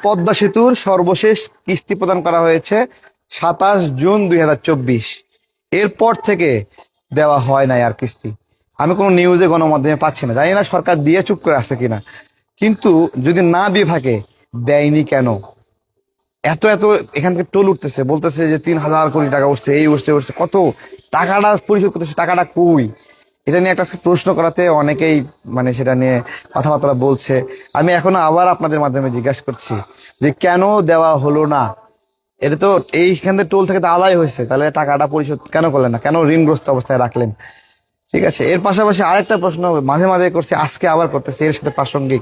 পদ্মা সেতুর সর্বশেষ কিস্তি প্রদান করা হয়েছে 27 জুন 2024। এরপর থেকে দেওয়া হয় নাই আর কিস্তি। আমি কোনো নিউজে গণমাধ্যমে পাচ্ছি না, জানি না সরকার দিয়ে চুপ করে আছে কিনা। কিন্তু যদি না দিয়ে থাকে, দেয়নি কেন? এত এত এখান থেকে টোল উঠতেছে, বলতেছে যে 3,000 কোটি টাকা উঠছে, এই উঠছে উঠছে, কত টাকাটা পরিশোধ করতেছে, টাকাটা কই? এটা নিয়ে একটা প্রশ্ন করাতে অনেকেই মানে সেটা নিয়ে কথাবার্তা বলছে। আমি এখনো আবার আপনাদের মাধ্যমে জিজ্ঞাসা করছি যে কেন দেওয়া হলো না? এটা তো এইখান থেকে টোল থেকে তো আদায় হয়েছে, তাহলে টাকাটা পরিশোধ কেন করলেন না? কেন ঋণগ্রস্ত অবস্থায় রাখলেন? ঠিক আছে, এর পাশাপাশি আরেকটা প্রশ্ন মাঝে মাঝে করছে, আজকে আবার করতেছে, এর সাথে প্রাসঙ্গিক।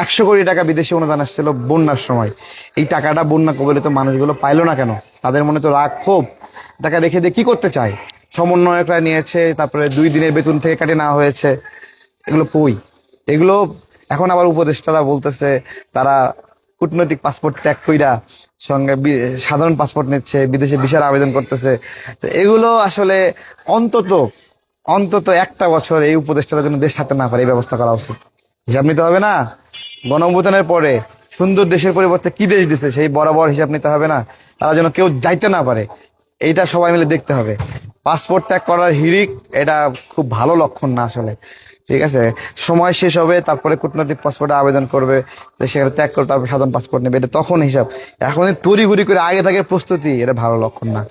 100 কোটি টাকা বিদেশি অনুদান আসছিল বন্যার সময়। এই টাকাটা বন্যা কবলিত মানুষগুলো পাইলো না কেন? তাদের মনে তো রাগ ক্ষোভ, টাকা রেখে দিয়ে কি করতে চায়? সমন্বয়করা নিয়েছে, তারপরে 2 দিনের বেতন থেকে কাটে নেওয়া হয়েছে, এগুলো কই? এগুলো এখন আবার উপদেষ্টারা বলতেছে তারা কূটনৈতিক পাসপোর্ট ত্যাগ কইরা সঙ্গে সাধারণ পাসপোর্ট নিচ্ছে, বিদেশে ভিসার আবেদন করতেছে। তো এগুলো আসলে অন্তত অন্তত একটা বছর এই উপদেষ্টাদের জন্য দেশ ছাড়তে না পারে, এই ব্যবস্থা করা উচিত। হিসাব নিতে হবে না? গণঅভ্যুত্থানের পরে সুন্দর দেশের পরিবর্তে কি দেশ দিছে সেই বরাবর হিসাব নিতে হবে না? তারা যেন কেউ যাইতে না পারে, এইটা সবাই মিলে দেখতে হবে। পাসপোর্ট ত্যাগ করার হিড়িক, এটা খুব ভালো লক্ষণ না আসলে। ঠিক আছে, সময় শেষ হবে, তারপরে কূটনৈতিক পাসপোর্টে আবেদন করবে, তো সেখানে ত্যাগ করে তারপর সাধারণ পাসপোর্ট নেবে, এটা তখন হিসাব। এখন তড়িঘড়ি করে আগে থেকে প্রস্তুতি, এটা ভালো লক্ষণ না।